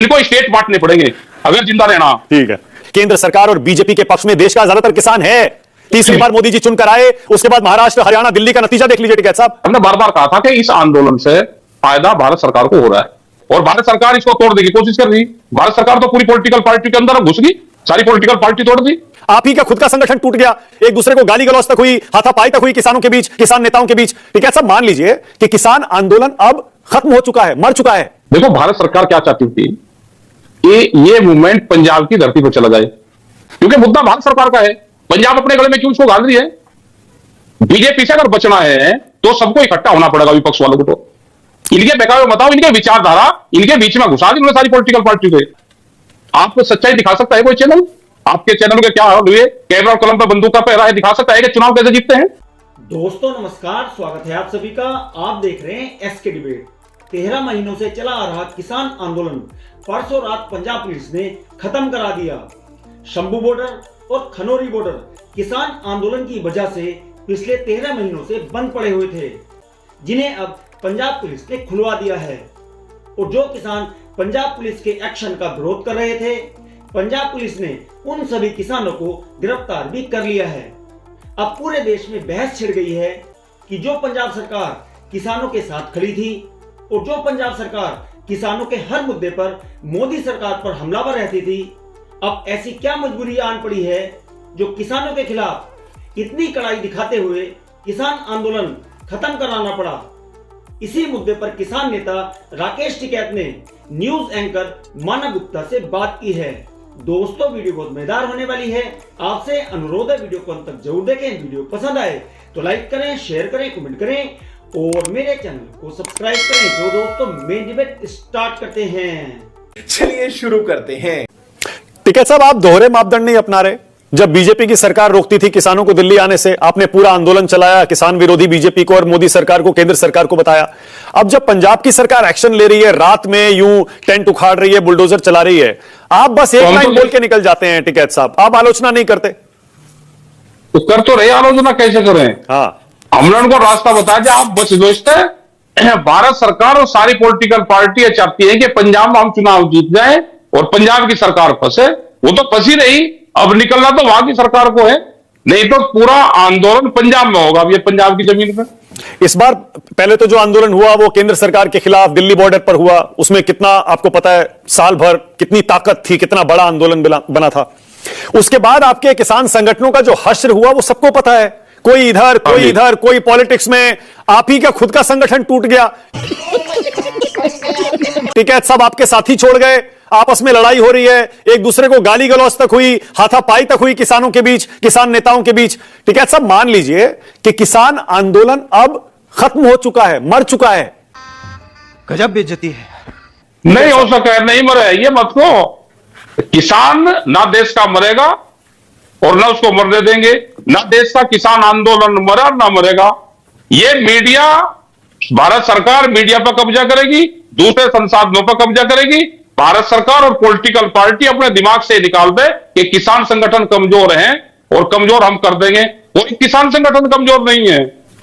इनको स्टेट बांटने पड़ेंगे अगर जिंदा रहना। ठीक है, केंद्र सरकार और बीजेपी के पक्ष में देश का ज्यादातर किसान है। तीसरी बार मोदी जी चुनकर आए, उसके बाद महाराष्ट्र, हरियाणा, दिल्ली का नतीजा देख लीजिए टिकैत साहब। हमने बार बार कहा था कि इस आंदोलन से फायदा भारत सरकार को हो रहा है और भारत सरकार इसको तोड़ने की कोशिश कर रही। भारत सरकार तो पूरी पॉलिटिकल पार्टी के अंदर घुस गई, सारी पॉलिटिकल पार्टी तोड़ दी। आप ही का खुद का संगठन टूट गया, एक दूसरे को गाली गलौज तक हुई, हाथापाई तक हुई किसानों के बीच, किसान नेताओं के बीच। टिकैत साहब, मान लीजिए कि किसान आंदोलन अब खत्म हो चुका है, मर चुका है। देखो, भारत सरकार क्या चाहती थी कि ये मूवमेंट पंजाब की धरती पर चला जाए, क्योंकि मुद्दा भारत सरकार का है। पंजाब अपने गले में क्यों उसको घाल रही है? बीजेपी से अगर बचना है तो सबको इकट्ठा होना पड़ेगा, विपक्ष वालों को। तो इनके बहकावे बताओ, इनके विचारधारा इनके बीच में घुसा दी उन्होंने सारी पॉलिटिकल पार्टी के। आपको सच्चाई दिखा सकता है कोई चैनल? आपके चैनल के क्या हाल हुए? कैमरा और कलम पर बंदूक का पहरा है, दिखा सकता है कि चुनाव कैसे जीतते हैं? दोस्तों नमस्कार, स्वागत है आप सभी का। आप देख रहे हैं एसके डिबेट। 13 महीनों से चला आ रहा किसान आंदोलन परसों रात पंजाब पुलिस ने खत्म करा दिया। शंभू बॉर्डर और खनौरी बॉर्डर किसान आंदोलन की वजह से पिछले 13 महीनों से बंद पड़े हुए थे, जिन्हें अब पंजाब पुलिस ने खुलवा दिया है। और जो किसान पंजाब पुलिस के एक्शन का विरोध कर रहे थे, पंजाब पुलिस ने उन सभी किसानों को गिरफ्तार भी कर लिया है। अब पूरे देश में बहस छिड़ गई है कि जो पंजाब सरकार किसानों के साथ खड़ी थी और जो पंजाब सरकार किसानों के हर मुद्दे पर मोदी सरकार पर हमलावर रहती थी, अब ऐसी क्या मजबूरी आन पड़ी है जो किसानों के खिलाफ इतनी कड़ाई दिखाते हुए किसान आंदोलन खत्म कराना पड़ा। इसी मुद्दे पर किसान नेता राकेश टिकैत ने न्यूज एंकर मानव गुप्ता से बात की है। दोस्तों, वीडियो बहुत मजेदार होने वाली है। आपसे अनुरोध है वीडियो को अंत तक जरूर देखें। वीडियो पसंद आए तो लाइक करें, शेयर करें, कमेंट करें और मेरे चैनल को सब्सक्राइब करें। तो दोस्तों, मेन डिबेट स्टार्ट करते हैं। चलिए शुरू करते हैं। टिकैत साहब, आप दोहरे मापदंड नहीं अपना रहे। जब बीजेपी की सरकार रोकती थी किसानों को दिल्ली आने से, आपने पूरा आंदोलन चलाया, किसान विरोधी बीजेपी को और मोदी सरकार को, केंद्र सरकार को बताया। अब जब पंजाब की सरकार एक्शन ले रही है, रात में यूं टेंट उखाड़ रही है, बुलडोजर चला रही है, आप बस एक लाइन बोल के निकल जाते हैं। टिकैत साहब, आप आलोचना नहीं करते? तो कर तो रहे, आलोचना कैसे करें? हाँ, हमने उनको रास्ता बताया कि आप बच दोस्त है। भारत सरकार और सारी पॉलिटिकल पार्टी चाहती है कि पंजाब में हम चुनाव जीत जाए और पंजाब की सरकार फंसे। वो तो फंसी रही, अब निकलना तो वहां की सरकार को है, नहीं तो पूरा आंदोलन पंजाब में होगा। अब ये पंजाब की जमीन पर इस बार पहले तो जो आंदोलन हुआ वो केंद्र सरकार के खिलाफ दिल्ली बॉर्डर पर हुआ। उसमें कितना आपको पता है, साल भर कितनी ताकत थी, कितना बड़ा आंदोलन बना था। उसके बाद आपके किसान संगठनों का जो हश्र हुआ वो सबको पता है। कोई इधर, कोई इधर, कोई पॉलिटिक्स में। आप ही का खुद का संगठन टूट गया। टिकैत साहब, आपके साथी छोड़ गए, आपस में लड़ाई हो रही है, एक दूसरे को गाली गलौज तक हुई, हाथापाई तक हुई किसानों के बीच, किसान नेताओं के बीच। टिकैत साहब, मान लीजिए कि किसान आंदोलन अब खत्म हो चुका है, मर चुका है। गजब बेइज्जती है। नहीं हो सका है, नहीं मरे, ये मत को। किसान ना देश का मरेगा और ना उसको मरने देंगे, ना देश का किसान आंदोलन मरा ना मरेगा। ये मीडिया, भारत सरकार मीडिया पर कब्जा करेगी, दूसरे संसाधनों पर कब्जा करेगी। भारत सरकार और पॉलिटिकल पार्टी अपने दिमाग से निकाल दे कि किसान संगठन कमजोर हैं और कमजोर हम कर देंगे। कोई किसान संगठन कमजोर नहीं है।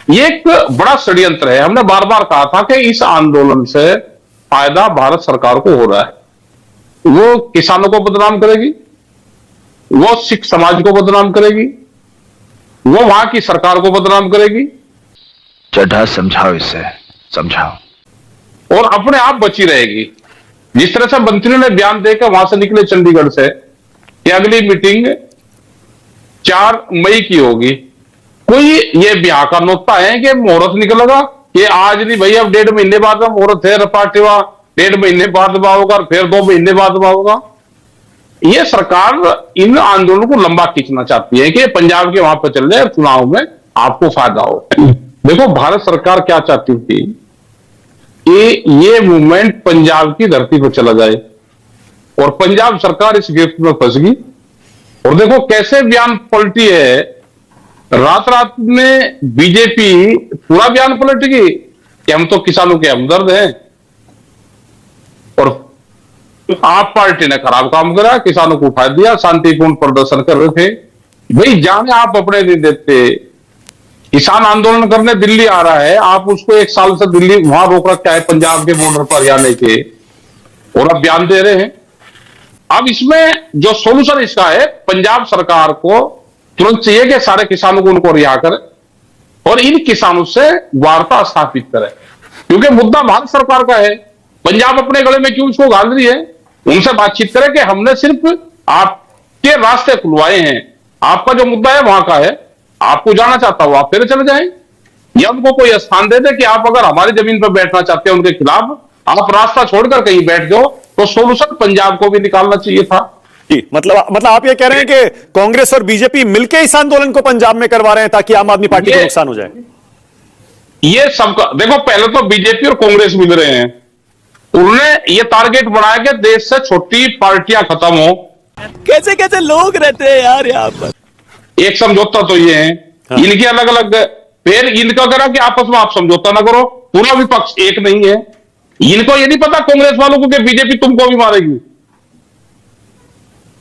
ये एक बड़ा षड्यंत्र है। हमने बार बार कहा था कि इस आंदोलन से फायदा भारत सरकार को हो रहा है। वो किसानों को बदनाम करेगी, वो सिख समाज को बदनाम करेगी, वो वहां की सरकार को बदनाम करेगी। चड्ढा समझाओ, इससे समझाओ, और अपने आप बची रहेगी। जिस तरह से मंत्री ने बयान देकर वहां से निकले चंडीगढ़ से कि अगली मीटिंग 4 मई की होगी, कोई ये ब्याह का नोता है कि मुहूर्त निकलेगा कि आज नहीं भाई, अब 1.5 महीने बाद मुहूर्त है, रपाटेवा 1.5 महीने बाद होगा, फिर 2 महीने बाद होगा। ये सरकार इन आंदोलनों को लंबा खींचना चाहती है कि पंजाब के वहां पर चल जाए, चुनाव में आपको फायदा हो। देखो, भारत सरकार क्या चाहती थी कि ये मूवमेंट पंजाब की धरती पर चला जाए और पंजाब सरकार इस गिरफ्त में फंस गई। और देखो कैसे बयान पलटी है, रात रात में बीजेपी पूरा बयान पलट गई कि हम तो किसानों के हमदर्द हैं और आप पार्टी ने खराब काम करा, किसानों को उठा दिया, शांतिपूर्ण प्रदर्शन कर रहे थे। भाई जाने आप अपने नहीं देते, किसान आंदोलन करने दिल्ली आ रहा है, आप उसको 1 साल से दिल्ली वहां रोक रखा है पंजाब के बॉर्डर पर आने के। और अब बयान दे रहे हैं। अब इसमें जो सोल्यूशन इसका है, पंजाब सरकार को तुरंत चाहिए कि सारे किसानों को उनको रिहा करे और इन किसानों से वार्ता स्थापित करे, क्योंकि मुद्दा भारत सरकार का है। पंजाब अपने गले में क्यों इसको गाल रही है? उनसे बातचीत करे कि हमने सिर्फ आपके रास्ते खुलवाए हैं, आपका जो मुद्दा है वहां का है, आपको जाना चाहता हो आप फिर चले जाएं, या उनको कोई स्थान दे दे कि आप अगर हमारी जमीन पर बैठना चाहते हैं उनके खिलाफ, आप रास्ता छोड़कर कहीं बैठ जाओ। तो सोल्यूशन पंजाब को भी निकालना चाहिए था। मतलब आप ये कह रहे हैं कि कांग्रेस और बीजेपी मिलकर इस आंदोलन को पंजाब में करवा रहे हैं ताकि आम आदमी पार्टी को नुकसान हो जाए? ये सबका देखो, पहले तो बीजेपी और कांग्रेस मिल रहे हैं, उन्होंने ये टारगेट बनाया कि देश से छोटी पार्टियां खत्म हो। कैसे कैसे लोग रहते हैं यार यहाँ पर। एक समझौता तो ये है, हाँ। इनकी अलग अलग, फिर इनका करा कि आपस में आप समझौता ना करो, पूरा विपक्ष एक नहीं है। इनको ये नहीं पता कांग्रेस वालों को कि बीजेपी तुमको भी मारेगी।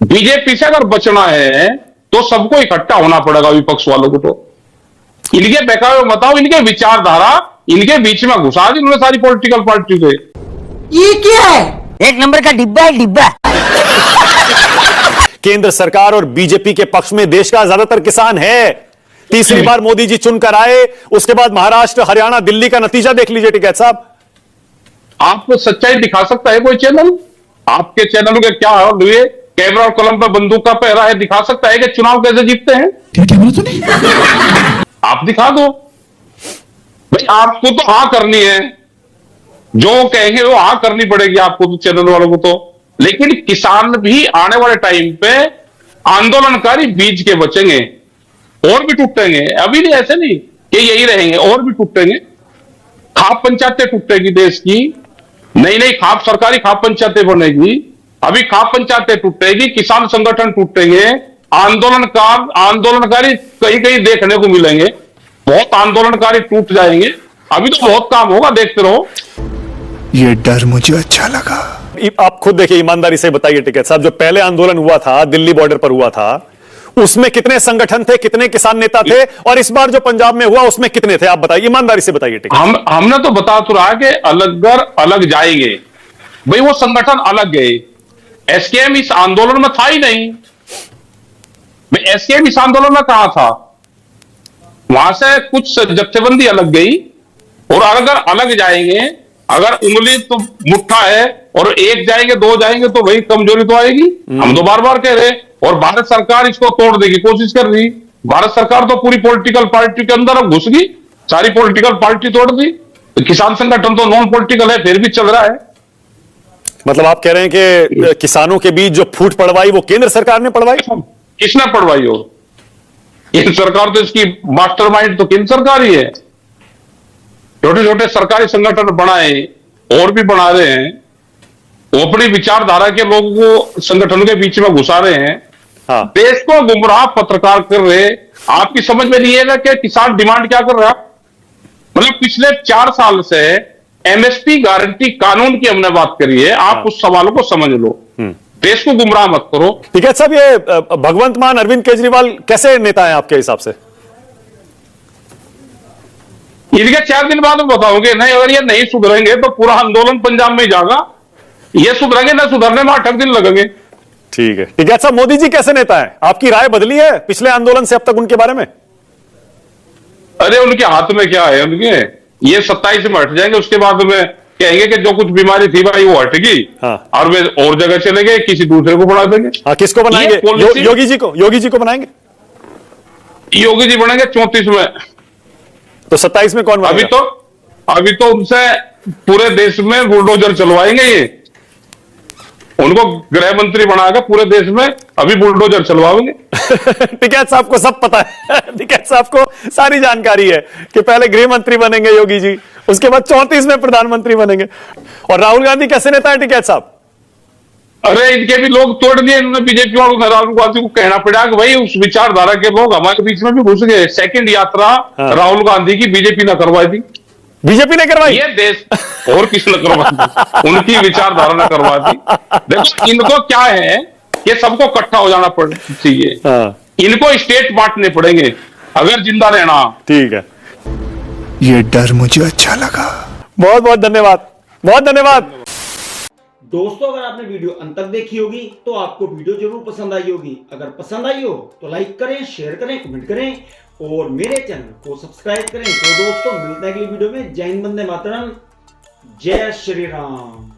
बीजेपी से अगर बचना है तो सबको इकट्ठा होना पड़ेगा, विपक्ष वालों को। तो इनके बहकावे बताओ, इनके विचारधारा इनके बीच में घुसा दी उन्होंने सारी पॉलिटिकल पार्टी को। ये क्या है? एक नंबर का डिब्बा है, डिब्बा। केंद्र सरकार और बीजेपी के पक्ष में देश का ज्यादातर किसान है। तीसरी बार मोदी जी चुनकर आए, उसके बाद महाराष्ट्र, हरियाणा, दिल्ली का नतीजा देख लीजिए टिकैत साहब। आपको सच्चाई दिखा सकता है कोई चैनल? आपके चैनलों के क्या हाल हुए? कैमरा और कलम पर बंदूक का पहरा है, दिखा सकता है कि चुनाव कैसे जीतते हैं? क्या बोला तूने? आप दिखा दो भाई, आपको तो हाँ करनी है, जो कहेंगे वो हाँ करनी पड़ेगी आपको, तो चैनल वालों को तो। लेकिन किसान भी आने वाले टाइम पे आंदोलनकारी बीज के बचेंगे और भी टूटेंगे। अभी नहीं, ऐसे नहीं कि यही रहेंगे, और भी टूटेंगे। खाप पंचायतें टूटेगी देश की, नई नई खाप, सरकारी खाप पंचायतें बनेगी। अभी खाप पंचायतें टूटेगी, किसान संगठन टूटेंगे, आंदोलनकारी कहीं कहीं देखने को मिलेंगे, बहुत आंदोलनकारी टूट जाएंगे। अभी तो बहुत काम होगा, देखते रहो। ये डर मुझे अच्छा लगा। आप खुद देखिए, ईमानदारी से बताइए टिकैत साहब, जो पहले आंदोलन हुआ था, दिल्ली बॉर्डर पर हुआ था, उसमें कितने संगठन थे, कितने किसान नेता थे, और इस बार जो पंजाब में हुआ उसमें कितने थे? आप बताइए, ईमानदारी से बताइए टिकैत। हमने तो बता तो रहा कि अलग जाएंगे भाई, वो संगठन अलग गए। एसकेएम इस आंदोलन में था ही नहीं भाई, एसकेएम इस आंदोलन में कहां था? वहां से कुछ जत्थेबंदी अलग गई, और अगर अलग जाएंगे, अगर उंगली तो मुट्ठा है और एक जाएंगे, दो जाएंगे, तो वही कमजोरी तो आएगी। हम तो बार बार कह रहे, और भारत सरकार इसको तोड़ने की कोशिश कर रही। भारत सरकार तो पूरी पॉलिटिकल पार्टी के अंदर अब घुस गई, सारी पॉलिटिकल पार्टी तोड़ दी। तो किसान संगठन तो नॉन पॉलिटिकल है, फिर भी चल रहा है। मतलब आप कह रहे हैं कि किसानों के बीच जो फूट पड़वाई वो केंद्र सरकार ने पड़वाई? किसने पड़वाई हो? केंद्र सरकार तो इसकी मास्टरमाइंड तो केंद्र सरकार ही है। छोटे छोटे सरकारी संगठन बनाए और भी बना रहे हैं, वो अपनी विचारधारा के लोगों को संगठनों के बीच में घुसा रहे हैं। हाँ। देश को गुमराह पत्रकार कर रहे। आपकी समझ में नहीं है ना कि किसान डिमांड क्या कर रहा? मतलब पिछले 4 साल से एमएसपी गारंटी कानून की हमने बात करी है, आप उस सवालों को समझ लो। देश को गुमराह मत करो। टिकैत साहब, ये भगवंत मान अरविंद केजरीवाल कैसे नेता है आपके हिसाब से? इनके 4 दिन बाद बताओगे। नहीं, अगर ये नहीं सुधरेंगे तो पूरा आंदोलन पंजाब में ही जाएगा। ये सुधरेंगे ना, सुधरने में 8 दिन लगेंगे। ठीक है। टिकैत साहब, मोदी जी कैसे नेता है? आपकी राय बदली है पिछले आंदोलन से अब तक उनके बारे में? अरे उनके हाथ में क्या है? उनके ये 27 में हट जाएंगे, उसके बाद में कहेंगे कि जो कुछ बीमारी थी भाई वो हट गई। हाँ। और वे और जगह चले गए, किसी दूसरे को बढ़ा देंगे। हाँ, किसको बनाएंगे? योगी जी को? योगी जी को बनाएंगे? योगी जी बनेंगे 34 में। तो 27 में कौन बनेगा? अभी तो उनसे पूरे देश में बुलडोजर चलवाएंगे ये। उनको गृह मंत्री बनाकर पूरे देश में अभी बुलडोजर चलवाएंगे। टिकैत साहब को सब पता है। टिकैत साहब को सारी जानकारी है कि पहले गृह मंत्री बनेंगे योगी जी, उसके बाद 34 में प्रधानमंत्री बनेंगे। और राहुल गांधी कैसे नेता है टिकैत साहब? अरे इनके भी लोग तोड़ दिए इन्होंने, बीजेपी वालों ने। राहुल गांधी को कहना पड़ा कि भाई उस विचारधारा के लोग हमारे बीच में भी घुस गए। सेकंड यात्रा राहुल गांधी की बीजेपी ने करवाई थी। बीजेपी ने करवाई? ये देश और किसने करवा दी? उनकी विचारधारा ने करवा दी। देखो इनको क्या है कि सबको इकट्ठा हो जाना चाहिए। इनको स्टेट बांटने पड़ेंगे अगर जिंदा रहना। ठीक है। ये डर मुझे अच्छा लगा। बहुत बहुत धन्यवाद, बहुत धन्यवाद। दोस्तों अगर आपने वीडियो अंत तक देखी होगी तो आपको वीडियो जरूर पसंद आई होगी। अगर पसंद आई हो तो लाइक करें, शेयर करें, कमेंट करें और मेरे चैनल को सब्सक्राइब करें। तो दोस्तों मिलते हैं अगली वीडियो में। जय हिंद, वंदे मातरम, जय श्री राम।